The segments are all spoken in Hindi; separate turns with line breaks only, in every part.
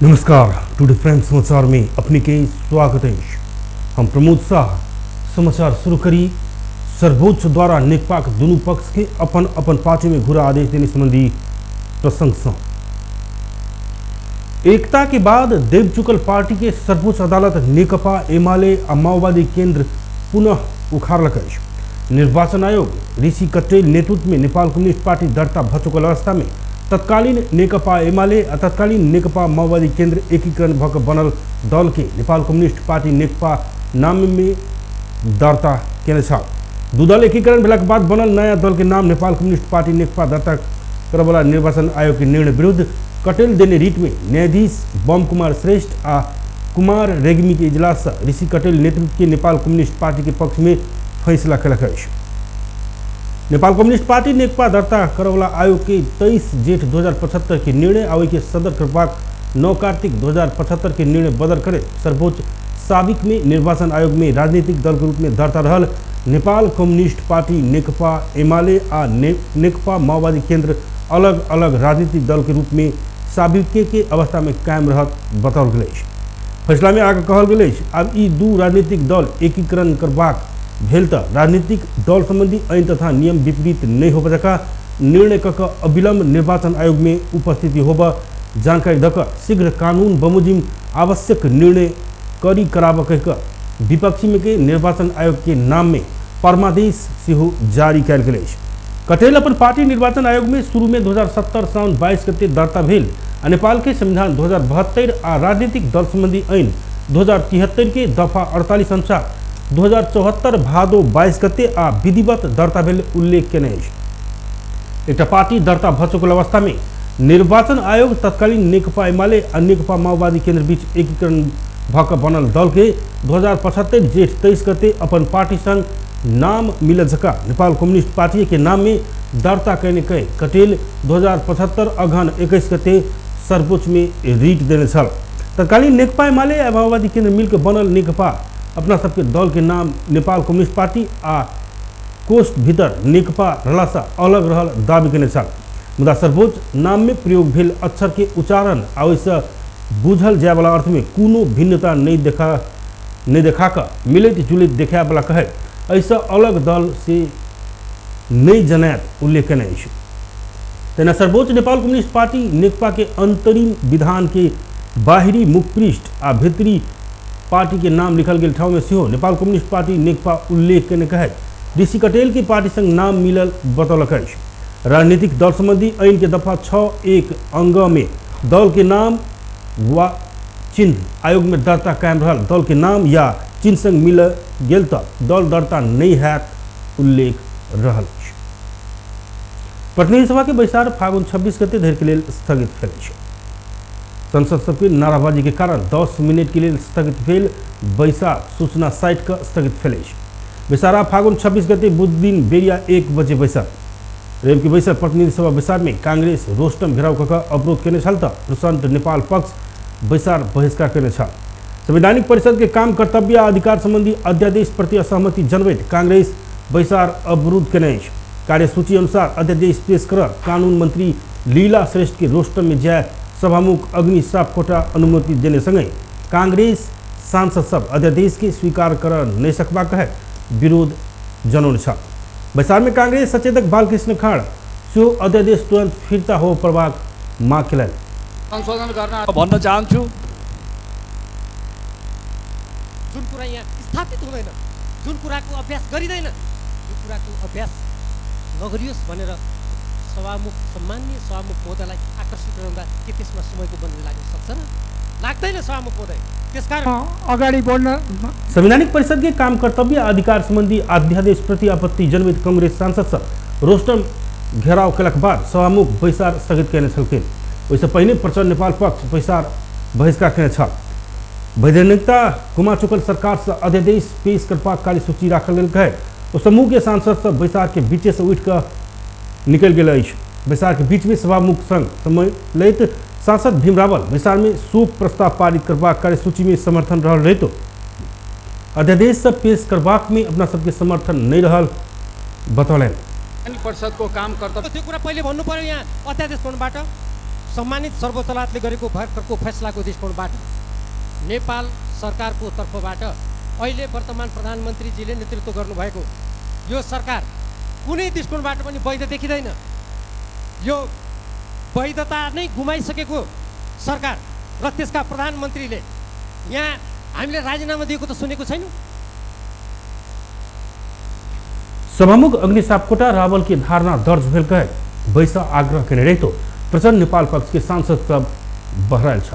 नमस्कार, टुडे फ्रेंड्स समाचार में अपने के स्वागत है। हम प्रमोद शाह समाचार शुरू करी। सर्वोच्च द्वारा नेकपा दोनों पक्ष के अपन अपन पार्टी में घुरा आदेश देने संबंधी प्रशंसा। एकता के बाद देव चुकल पार्टी के सर्वोच्च अदालत नेकपा एमाले और माओवादी केंद्र पुनः उखाड़लक। निर्वाचन आयोग ऋषि कटेल नेतृत्व में नेपाल कम्युनिस्ट पार्टी दर्ता भ चुकल अवस्था में तत्कालीन नेकपा एमाले और तत्कालीन नेकपा माओवादी केंद्र एकीकरण भक बनल दल के नेपाल कम्युनिस्ट पार्टी नेकपा नाम में दर्ता केने छ। दू दल एकीकरण भेलाक बाद बनल नया दल के नाम नेपाल कम्युनिस्ट पार्टी नेकपा दर्ता करवाला निर्वाचन आयोग के निर्णय विरुद्ध कटेल देने रिट में न्यायाधीश बम कुमार श्रेष्ठ आ कुमार रेग्मी के इजलास से ऋषि कटेल नेतृत्व के नेपाल कम्युनिस्ट पार्टी के पक्ष में फैसला कलक है। नेपाल कम्युनिस्ट पार्टी नेकपा दर्ता करवाला आयोग के 23 जेठ 2075 के निर्णय आवे के सदर करवाक 9 कार्तिक 2075 के निर्णय बदल करे सर्वोच्च साबिक में निर्वाचन आयोग में राजनीतिक दल के रूप में दर्ता रहल नेपाल कम्युनिस्ट पार्टी नेकपा एमाले आ नेकपा माओवादी केंद्र अलग अलग राजनीतिक दल के रूप में साबिके के अवस्था में कायम रहत बताओल गए। फैसला में आगे कहल गए अब ई दू राजनीतिक दल एकीकरण करवाक भेल त राजनीतिक दल संबंधी ऐन तथा नियम विपरीत नहीं हो सका निर्णय कक अविलंब निर्वाचन आयोग में उपस्थिति होब जानकारी दक शीघ्र कानून बमोजिम आवश्यक निर्णय करी कराब कह विपक्षी में के निर्वाचन आयोग के नाम में परमादेश सेहो जारी कल गए। कटेल अपन पार्टी निर्वाचन आयोग में शुरू में 2070 साउन 22 गते दर्ता भेल नेपाल के संविधान 2072 आ राजनीतिक दल संबंधी ऐन 2073 के दफा 48 अनुसार 2074 भादो 22 गते आ विधिवत दर्ता भेल उल्लेख केने अछि। एक पार्टी दर्ता भ चुकल अवस्था में निर्वाचन आयोग तत्कालीन नेकपा एमाले और नेकपा माओवादी केंद्र बीच एकीकरण भक बनल दल के 2075 जेठ 23 गते अपन पार्टी संग नाम मिल जका नेपाल कम्युनिस्ट पार्टी के नाम में दर्ता करने कह कटेल 2075 अगहन 21 गते सर्वोच्च में रिट देने छल। तत्कालीन नेकपा एमाले और माओवादी केंद्र मिलकर बनल नेकपा अपना सबके दल के नाम नेपाल कम्युनिस्ट पार्टी आ कोष्ठ भीतर नेकपा रहलासा अलग रहल दावी केने छल। मुदा सर्वोच्च नाम में प्रयोग भेल अक्षर के उच्चारण आ ओइसे बुझल जाय वाला अर्थ में कोनो भिन्नता नहीं देखा कर मिलित जुलित देखा वाला कहे ऐसा अलग दल से नहीं जनात उल्लेख केने अछि। तेना सर्वोच्च नेपाल कम्युनिस्ट पार्टी नेकपा के अंतरिम विधान के बाहरी मुखपृष्ठ आ भीतरी पार्टी के नाम लिखल गए ठाव में सेहो नेपाल कम्युनिस्ट पार्टी नेकपा उल्लेख करने कहे ऋषि कटेल की पार्टी संग नाम मिलल बतौलक अछि। राजनीतिक दल संबंधी ऐन के दफा 6(1) अंग में दल के नाम व चिन्ह आयोग में दर्ता कायम रहल दल के नाम या चिन्ह संग मिल गेल त दल दर्ता नहीं हैत उल्लेख रहल। प्रतिनिधि सभा के बैसार फागुन 26 गते धरि के लेल स्थगित भेल अछि। संसद सबके नाराबाजी के कारण 10 मिनट के लिए स्थगित भेल बैसार सूचना साइट का स्थगित भेल। बैसारा फागुन 26 गते बुध दिन बेरिया 1 बजे बैसार रेल के बैसार प्रतिनिधि सभा बैसार में कांग्रेस रोस्टम घेराव कक अवरोध केने छल त प्रशांत नेपाल पक्ष बैसार बहिष्कार केने छ। संवैधानिक परिषद के काम कर्तव्य आ अधिकार संबंधी अध्यादेश प्रति असहमति जनबैत कांग्रेस बैसार अवरुद्ध केने अछि। कार्यसूची अनुसार अध्यादेश पेश कर कानून मंत्री लीला श्रेष्ठ के रोस्टम में जाय सभामुख अग्नि सापकोटा अनुमति देने संगे कांग्रेस सांसद सब अध्यादेश के स्वीकार कर नहीं सकबा कहे विरोध जनौने छ। बैसार में कांग्रेस सचेतक बालकृष्ण खाड़ सो अध्यादेश तुरंत फिर्ता हो प्रभाग माग केलन।
संशोधन गर्न भन्न चाहन्छु
जुन कुरा यहाँ स्थापित हुँदैन, जुन कुराको अभ्यास गरिँदैन, जुन कुराको अभ्यास नगरियोस् भनेर सभामुख सम्माननीय सभामुख महोदयलाई आकर्षित गराउँदा के त्यसमा समयको बन्दी लाग्न सक्छ र? लाग्दैन सभामुख महोदय। त्यसकारण
अगाडि बढ्न
संवैधानिक परिषद के काम कर्तव्य अधिकार संबंधी अध्यादेश प्रति आपत्ति जनवित कांग्रेस सांसद सब रोस्टम घेराव केलक बाद सभामुख बैसार स्थगित केने छलखिन। ओइसे पहिने प्रचण्ड नेपाल पक्ष बैसार बहिष्कार केने छ। वैधानिकता गुमा चुकल सरकार से अध्यादेश पेश करबाक कार्यसूची राखल गेल कहे ओ समूह के सांसद सब बैसार के बीचे से उठ कर निकल गए अछि। बैसार के बीच में सभामुख संग समय लैत सांसद भीम रावल बैसार में शोक प्रस्ताव पारित करबाक कार्यसूची में समर्थन रहल रहितो अध्यादेश सब पेश करबाक में अपना सबके समर्थन नहीं रहल बतौलन।
परिषद को काम कर्तव्य
त्यो कुरा पहिले भन्नु पर्यो यहाँ अध्यादेश पढ्नुबाट सम्मानित सर्वोच्च अदालतले गरेको भर्खरको फैसलाको दृष्टिकोणबाट नेपाल सरकारको तर्फबाट अहिले वर्तमान प्रधानमन्त्रीजीले नेतृत्व गर्नुभएको यो सरकार कुनै दृष्टिकोणबाट पनि वैध देखिँदैन। यो वैधता नै गुमाइसकेको सरकार र त्यसका प्रधानमन्त्रीले यहाँ हामीले राजीनामा दिएको त सुनेको छैनौँ।
सभामुख अग्नि सापकोटा रावल की धारणा दर्ज भेल कहे वैसा आग्रह के निर्णय तो प्रचंड नेपाल पक्ष के सांसद सब बहरायल छ।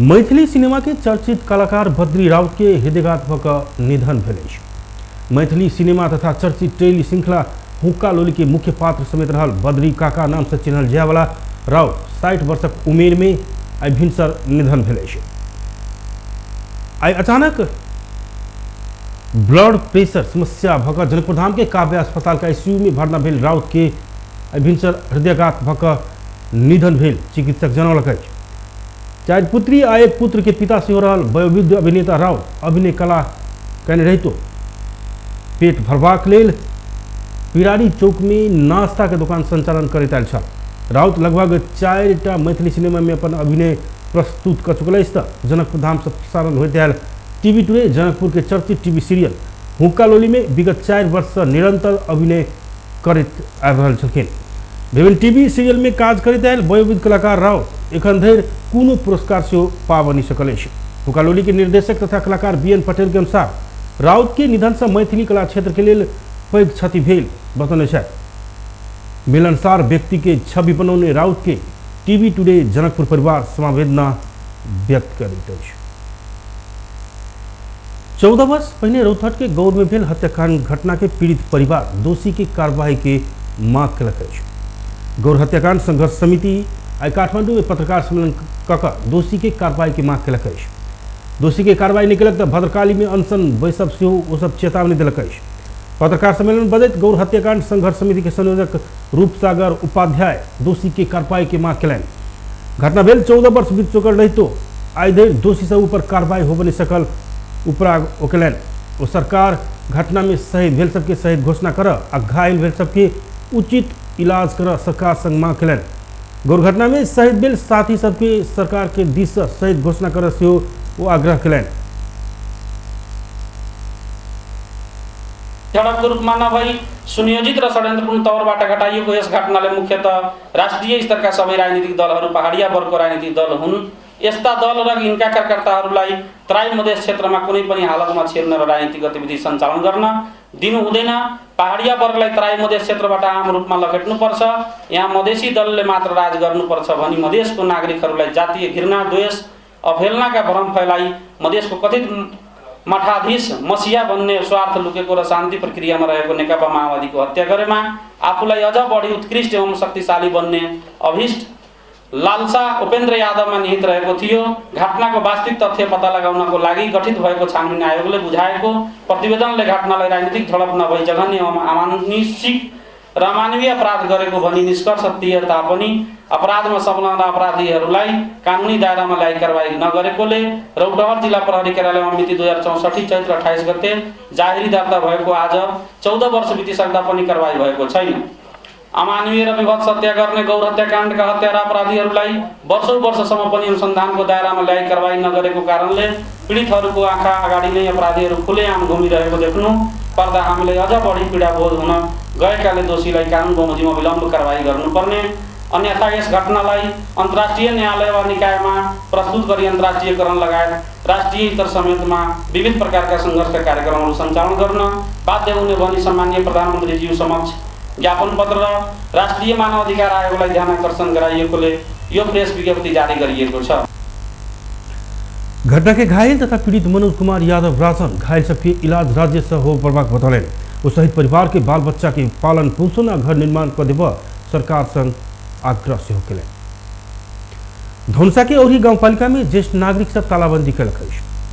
मैथिली सिनेमा के चर्चित कलाकार बद्री राउत के हृदयघात भक निधन भेल। मैथिली सिनेमा तथा चर्चित टेली श्रृंखला हुक्का लोली के मुख्य पात्र समेत रहल बद्री काका नाम से चिन्हल जाय वाला राउत 60 वर्षक उमेर में आई भिनसर निधन भेल। आई अचानक ब्लड प्रेशर समस्या भक जनकपुर धाम के काव्य अस्पताल का आईसीयू में भर्ना भेल राउत के भिनसर हृदयघात भक निधन भेल चिकित्सक जनौलक। चार पुत्री आ एक पुत्र के पिता से हो रहा वयोवृद्ध अभिनेता राउत अभिनय कला कहने रही तो पेट भरबाक लेल पिरारी चौक में नाश्ता के दुकान संचालन करैत आयल छल। राउत लगभग 4टा मैथिली सिनेमा में अपन अभिनय प्रस्तुत कर चुकल अछि। जनकपुर धाम से प्रसारण होते आयल टीवी टुडे जनकपुर के चर्चित टीवी सीरियल हुक्का लोली में विगत 4 वर्ष निरंतर अभिनय करैत आबि रहल छलखिन। विभिन्न टीवी सीरियल में काज करैत आयल वयोवृद्ध कलाकार राउत एखन धरि कोनो पुरस्कार से पा बनी सकल अछि। हुक्का लोली के निर्देशक तथा कलाकार बीएन पटेल के अनुसार राउत के निधन से मैथिली कला क्षेत्र के लिए पैघ क्षति भेल बतौने छथि। मिलनसार व्यक्ति के छवि बनौने राउत के टीवी टुडे जनकपुर परिवार संवेदना व्यक्त करैत अछि। 14 वर्ष पहले रौतहट के गौर में भेल हत्याकांड घटना के पीड़ित परिवार दोषी की कार्रवाई के मांग कयलक अछि। गौर हत्याकांड संघर्ष समिति आई काठमांडू में पत्रकार सम्मेलन कऽ दोषी के कार्रवाई के मांग कयलक अछि। दोषी के कार्रवाई नहीं कयलक तऽ भद्रकाली में अनशन बैसब सेहो ओ सब चेतावनी देलक अछि। पत्रकार सम्मेलन बजैत गौर हत्याकांड संघर्ष समिति के संयोजक रूपसागर उपाध्याय दोषी के कार्रवाई के मांग कयलनि। घटना भेल 14 वर्ष बीत चुकल रहितो आइ धरि दोषी सब ऊपर कार्रवाई हो नहीं सकल उपराग ओकलनि। ओ सरकार घटना में शहीद भेल सबके शहीद घोषणा कर आ घायल भेल सबके उचित इलाज कर सरकार संग मांग कयलनि। गौर घटना में शहीद भेल साथी सबके सरकार के दिस से शहीद घोषणा कर सेहो ओ आग्रह कयलनि।
झडपको रूपमा नभई सुनियोजित र षड्यन्त्रपूर्ण तौरबाट घटाइएको यस घटनाले मुख्यतः राष्ट्रिय स्तरका सबै राजनीतिक दलहरू पहाडिया वर्गको राजनीतिक दल हुन्। यस्ता दल र यिनका कार्यकर्ताहरूलाई तराई मधेस क्षेत्रमा कुनै पनि हालतमा छिर्न र राजनीतिक गतिविधि सञ्चालन गर्न दिनु हुँदैन। पहाडिया वर्गलाई तराई मधेस क्षेत्रबाट आम रूपमा लखेट्नुपर्छ। यहाँ मधेसी दलले मात्र राज गर्नुपर्छ भनी मधेसको नागरिकहरूलाई जातीय घृणा द्वेष अवहेलनाका भ्रम फैलाई मधेसको कथित मठाधीश मसिया बन्ने स्वार्थ लुकेको र शान्ति प्रक्रियामा रहेको नेकपा माओवादीको हत्या गरेमा आफूलाई अझ बढी उत्कृष्ट एवं शक्तिशाली बन्ने अभिष्ट लालसा उपेन्द्र यादवमा निहित रहेको थियो। घटनाको वास्तविक तथ्य पत्ता लगाउनको लागि गठित भएको छानबिन आयोगले बुझाएको प्रतिवेदनले घटनालाई राजनीतिक झडप नभई जघन्य एवं अमानुषिक र अमानवीय अपराध गरेको भनी निष्कर्ष दिए तापनि अपराधमा संलग्न अपराधीहरूलाई कानुनी दायरामा ल्याई कारबाही नगरेकोले रौतहट जिल्ला प्रहरी कार्यालयमा मिति 2064 चैत्र 28 गते जाहेरी दर्ता भएको आज 14 वर्ष बितिसक्दा पनि कारबाही भएको छैन। अमानवीय र विभत्स हत्या गर्ने गौर हत्याकाण्डका हत्यारा अपराधीहरूलाई वर्षौं वर्षसम्म पनि अनुसन्धानको दायरामा ल्याई कारबाही नगरेको कारणले पीडितहरूको आँखा अगाडि नै अपराधीहरू खुलेआम घुमिरहेको देख्नु पर्दा हामीलाई अझ बढी पीडाबोध हुन गएकाले दोषीलाई कानुन बमोजिममा विलम्ब कारबाही गर्नुपर्ने, अन्यथा यस घटनालाई अन्तर्राष्ट्रिय न्यायालय वा निकायमा प्रस्तुत गरी अन्तर्राष्ट्रियकरण लगायत राष्ट्रिय स्तर समेतमा विविध प्रकारका सङ्घर्षका कार्यक्रमहरू सञ्चालन गर्न बाध्य हुने भनी सम्माननीय प्रधानमन्त्रीज्यू समक्ष ज्ञापन पत्र र राष्ट्रिय मानव अधिकार आयोगलाई ध्यानाकर्षण गराइएकोले यो प्रेस विज्ञप्ति जारी गरिएको छ।
घटना के घायल तथा पीड़ित मनोज कुमार यादव राजन घायल सबके इलाज राज्य सहयोग बतौलन। उस सहित परिवार के बाल बच्चा के पालन पोषण और घर निर्माण कर देव सरकार संग आग्रह से धौनसा के औरी गांवपालिका में ज्येष्ठ नागरिक सब तालाबंदी कलक।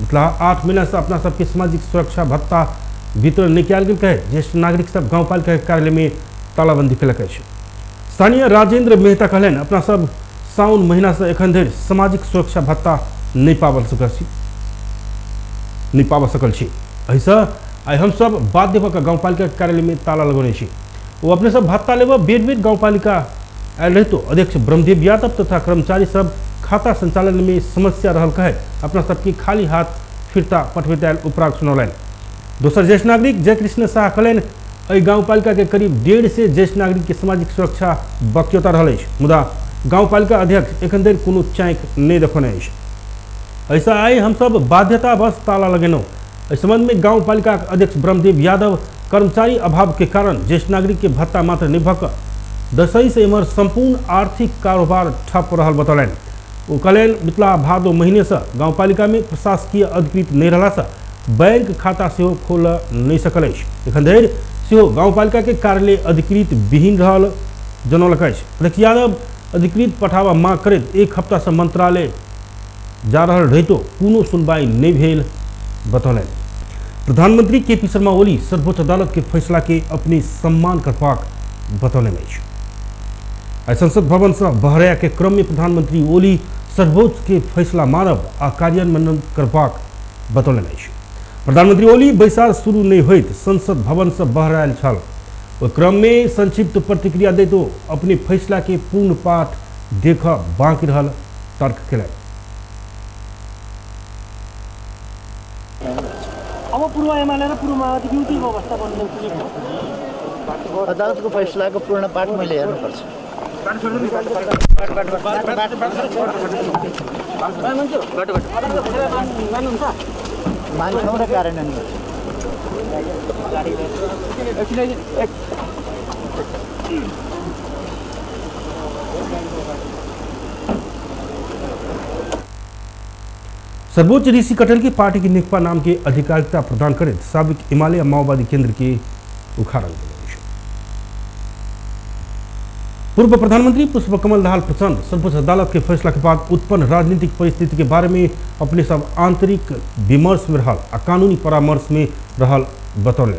मतलब 8 महीना से अपना सबके सामाजिक सुरक्षा भत्ता वितरण नहीं किया गया है। ज्येष्ठ नागरिक सब गांवपालिका कार्यालय में तालाबंदी कलक। स्थानीय राजेंद्र मेहता कहलन अपना सब साउन महीना से एखन धरि सामाजिक सुरक्षा भत्ता नहीं पाव सकल छी। ऐसा आई हम सब बाध्य भक गांवपालिका कार्यालय में ताला लगौने छी। वो अपने सब भत्ता लेब बेर बेर गांवपालिका आयल रही तो अध्यक्ष ब्रह्मदेव यादव तथा कर्मचारी सब खाता संचालन में समस्या रहल कहे अपना सबके खाली हाथ फिरता पठबैत आयल उपराग सुनौलन। दोसर ज्येष्ठ नागरिक जयकृष्ण शाह कहलन एहि गाँवपालिका के करीब 1.5 से ज्येष्ठ नागरिक के सामाजिक सुरक्षा बक्यता रहल अछि, मुदा गाँवपालिका अध्यक्ष एखन धरि कोनो चाँक नहि देखौने अछि। ऐसा आए हम सब बाध्यतावश ताला लगेनौ। इस संबंध में गाँवपालिका अध्यक्ष ब्रह्मदेव यादव कर्मचारी अभाव के कारण ज्येष्ठ नागरिक के भत्ता मात्र नहीं भक दसई से एमहर संपूर्ण आर्थिक कारोबार ठप रहल बतौलन। वो कहलन बितला भादो महीने से गाँवपालिका में प्रशासकीय अधिकृत नहीं रहला से बैंक खाता सेहो खोल नहीं सकल अछि। एखन धरि सेहो गाँवपालिका के कार्यालय अधिकृत विहीन रहल जनौलक अछि। अध्यक्ष यादव अधिकृत पठावा मांग करैत 1 हफ्ता से मंत्रालय जा रहल रहितो कोनो सुनवाई नहीं भेल बतौलन। प्रधानमंत्री केपी शर्मा ओली सर्वोच्च अदालत के फैसला के अपने सम्मान करबाक बतौलन अछि। संसद भवन से बहराया के क्रम में प्रधानमंत्री ओली सर्वोच्च के फैसला मानब आ कार्यान्वयन करबाक बतौलन अछि। प्रधानमंत्री ओली बैसार शुरू नहीं होइत संसद भवन से बहरायल छल। ओहि क्रम में संक्षिप्त प्रतिक्रिया दैतो अपने फैसला के पूर्ण पाठ देख बाकी रहल तर्क केलनि।
अब पूर्व एमाले र पूर्व माओवादीको एउटै अवस्था बन्ने अदालतको फैसलाको पूर्ण पाठ मैले हेर्नुपर्छ। मान्छौँ र कार्यान्वयन गर्छ।
सर्वोच्च ऋषि कटेल की पार्टी की नेकपा नाम की अधिकारिता प्रदान करे साबिक हिमालय माओवादी केंद्र के उखाड़ल। पूर्व प्रधानमंत्री पुष्पकमल दाहाल प्रचंड सर्वोच्च अदालत के फैसला के बाद उत्पन्न राजनीतिक परिस्थिति के बारे में अपने सब आंतरिक विमर्श में रहल आ कानूनी परामर्श में रहल बतौले।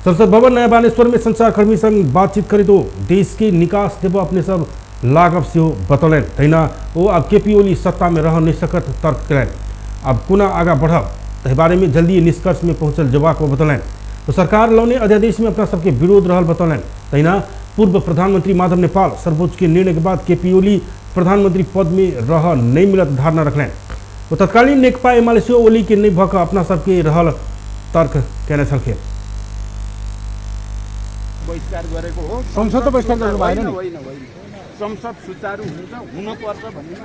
संसद भवन नया बानेश्वर में संचारकर्मी संग बातचीत करे तो देश के निकास देव अपने सब लागव से बतौलन। तहिना वो अब केपी ओली सत्ता में रह नहीं सकत तर्क करें। अब कोना आगा बढ़ब तहि बारे में जल्दी निष्कर्ष में पहुंचल जवाब को बतौलन। तो सरकार लौने अध्यादेश में अपना सबके विरोध रहल बतौलन। तहिना पूर्व प्रधानमंत्री माधव नेपाल सर्वोच्च के निर्णय के बाद केपी ओली प्रधानमंत्री पद में रह नहीं मिलत धारणा रखलें। तो तत्कालीन नेकपा एमाले से ओली के नहीं भक अपना सबके रहल तर्क कहने छलखे।
बहिष्कार गरेको हो, संसद बहिष्कार गर्नु भएन नि, संसद सुचारू हुन्छ हुनुपर्छ भन्ने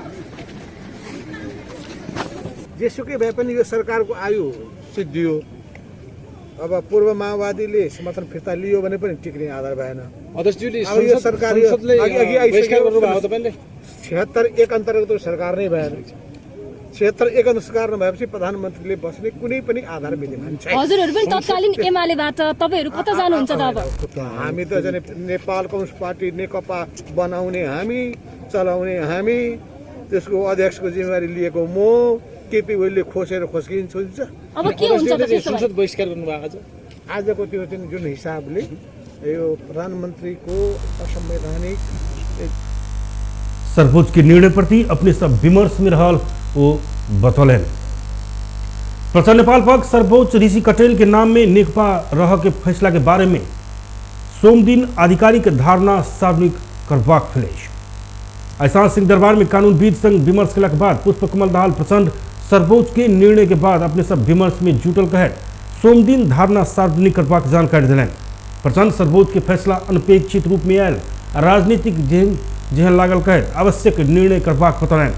जेसुकै भए पनि यो सरकारको आयु सिद्धियो। अब पूर्व माओवादीले समर्थन फिर्ता लियो भने पनि टिक्ने आधार भएन।
अध्यक्षज्यूले
यो सरकार
बहिष्कार गर्नुभएको तपाईँले
76(1) अन्तर्गत सरकार नै भएन। 76(1) अनुसार नभएपछि प्रधानमन्त्रीले बस्ने कुनै पनि आधार विद्यमान छैन।
हजुरहरु पनि तत्कालीन एमालेबाट तपाईहरु कता जानुहुन्छ त? अब
हामी त जने नेपाल कम्युनिस्ट पार्टी नेकपा बनाउने हामी, चलाउने हामी, त्यसको अध्यक्षको जिम्मेवारी लिएको म, केपी ओलीले खोसेर खोस्किन्छ।
अब के हुन्छ त त्यसो भए?
संसद बहिष्कार गर्नुभएको
आजको त्यो जुन हिसाबले यो प्रधानमन्त्रीको असंवैधानिक
सर्वोच्च के निर्णय प्रति अपने सब विमर्श में रहल वो बतौलन। प्रचंड नेपाल पक्ष सर्वोच्च ऋषि कटेल के नाम में नेकपा रह के फैसला के बारे में सोम दिन आधिकारिक धारणा सार्वजनिक करबाक फिलेश। ऐसा सिंह दरबार में कानूनविद संग विमर्श के बाद पुष्पकमल दाहाल प्रचंड सर्वोच्च के निर्णय के बाद अपने सब विमर्श में जुटल कहे सोम दिन धारणा सार्वजनिक करबाक जानकारी दिलन। प्रचंड सर्वोच्च के फैसला अनपेक्षित रूप में आयल राजनीतिक जेहन लागल कहे आवश्यक निर्णय करबाक बतौलन।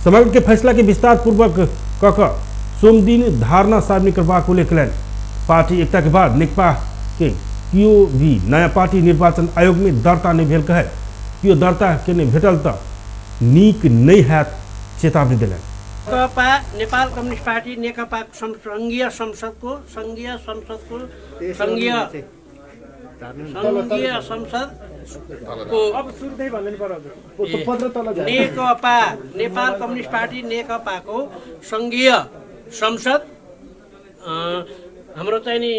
समग्र के फैसला के विस्तार पूर्वक कक सोम दिन धारणा सार्वजनिक करबाक उल्लेख कलन। पार्टी एकता के बाद नेकपा के कियो भी नया पार्टी निर्वाचन आयोग में दर्ता नहीं भेल कहे कियो दर्ता के नहीं भेटल त नीक नहीं हैत चेतावनी दिलन।
नेकपा नेपाल कम्युनिस्ट पार्टी नेकपा संघीय संसदको नेकपा नेपाल कम्युनिस्ट पार्टी नेकपाको संघीय संसद हाम्रो चाहिँ नि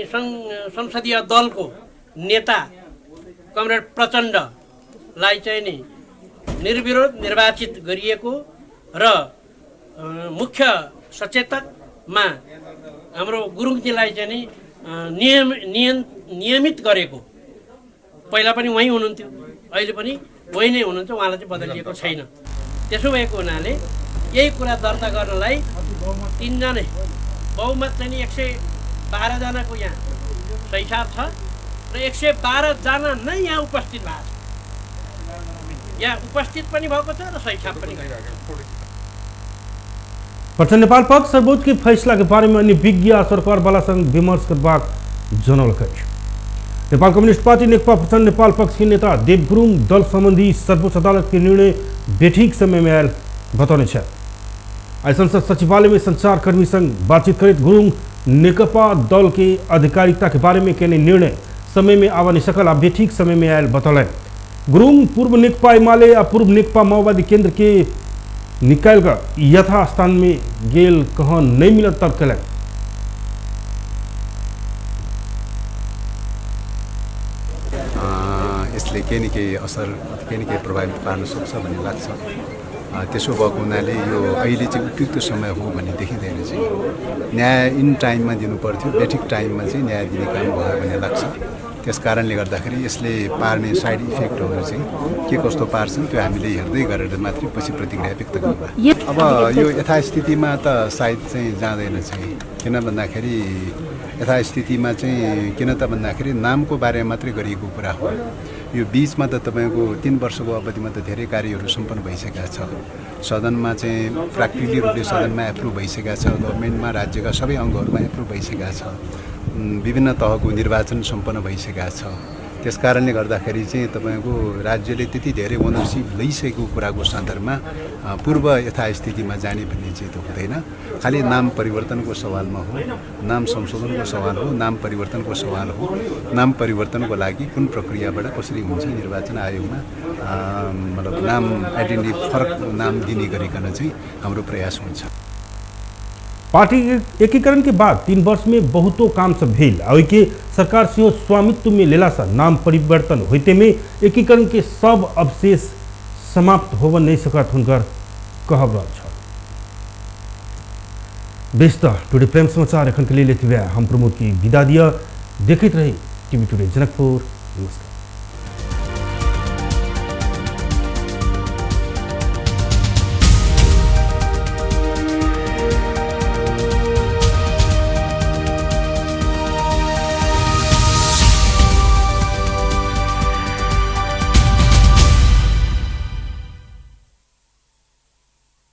संसदीय दलको नेता कमरेड प्रचण्डलाई चाहिँ नि निर्विरोध निर्वाचित गरिएको र मुख्य सचेतकमा हाम्रो गुरुङजीलाई चाहिँ नि नियमित गरेको। पहिला पनि उहाँ हुनुहुन्थ्यो, अहिले पनि वही नै हुनुहुन्छ, उहाँलाई चाहिँ बदलिएको छैन। त्यसो भएको हुनाले यही कुरा दर्ता गर्नलाई 3 जनै बहुमत चाहिँ नि 112 जनाको यहाँ सही छाप छ र 112 जना नै यहाँ उपस्थित भएको छ। यहाँ उपस्थित पनि भएको छ र सही छाप पनि गरेको छ।
प्रचण्ड नेपाल पक्ष सर्वोच्च के फैसला के बारे में अन्य विज्ञ सरकार वाला संग विमर्श करबाक जनौलक। नेपाल कम्युनिस्ट पार्टी नेकपा प्रचण्ड नेपाल पक्ष के नेता देव गुरुङ दल संबंधी सर्वोच्च अदालत के निर्णय बेठीक समय में आयल बतौने छे। आज संसद सचिवालय में संचारकर्मी संग बातचीत करित गुरुङ नेकपा दल के अधिकारिता के बारे में केने निर्णय समय में आवा निसकल आ बेठीक समय में आयल बतौलन। गुरुङ पूर्व नेकपा एमाले आ पूर्व नेकपा माओवादी केंद्र के निकाल का यथास्थान में गेल कहाँ नहीं मिलत तब कल
यसले केही न केही असर केही न केही प्रभावित पार्न सक्छ भन्ने लाग्छ। त्यसो भएको हुनाले यो अहिले चाहिँ उपयुक्त समय हो भन्ने देखिँदैन। चाहिँ न्याय इन टाइममा दिनु पर्थ्यो, बेठिक टाइममा चाहिँ न्याय दिने काम भयो भन्ने लाग्छ। त्यस कारणले गर्दाखेरि यसले पार्ने साइड इफेक्टहरू चाहिँ के कस्तो पार्छन् त्यो हामीले हेर्दै गरेर मात्रै पछि प्रतिक्रिया व्यक्त गर्नु। अब यो यथास्थितिमा त सायद चाहिँ जाँदैन चाहिँ, किन भन्दाखेरि यथास्थितिमा चाहिँ किन त भन्दाखेरि नामको बारेमा मात्रै गरिएको कुरा हो। यो बिचमा त तपाईँको 3 वर्षको अवधिमा त धेरै कार्यहरू सम्पन्न भइसकेका छ। सदनमा चाहिँ प्राक्टिकली रूपले सदनमा एप्रुभ भइसकेका छ, गभर्मेन्टमा राज्यका सबै अङ्गहरूमा एप्रुभ भइसकेका छ, विभिन्न तहको निर्वाचन सम्पन्न भइसकेका छ। त्यस कारणले गर्दाखेरि चाहिँ तपाईँको राज्यले त्यति धेरै ओनरसिप लिइसकेको कुराको सन्दर्भमा पूर्व यथास्थितिमा जाने भन्ने चाहिँ त हुँदैन। खालि नाम परिवर्तनको सवालमा हो, नाम संशोधनको सवाल हो, नाम परिवर्तनको सवाल हो। नाम परिवर्तनको लागि कुन प्रक्रियाबाट कसरी हुन्छ निर्वाचन आयोगमा मतलब नाम आइडेन्टिटी फरक नाम दिने गरिकन चाहिँ हाम्रो प्रयास हुन्छ।
पार्टी एकीकरण के बाद 3 वर्ष में बहुतो काम सब भेल और के सरकार से स्वामित्व में लेला सा नाम परिवर्तन होते में एकीकरण के सब अवशेष समाप्त होव नहीं सकत हुनकर कहब रह। बेस्त टुडे प्रेम समाचार एखन के लिए लेते हुए हम प्रमोद की विदा दिया। देखते रहे टीवी टुडे जनकपुर। नमस्कार।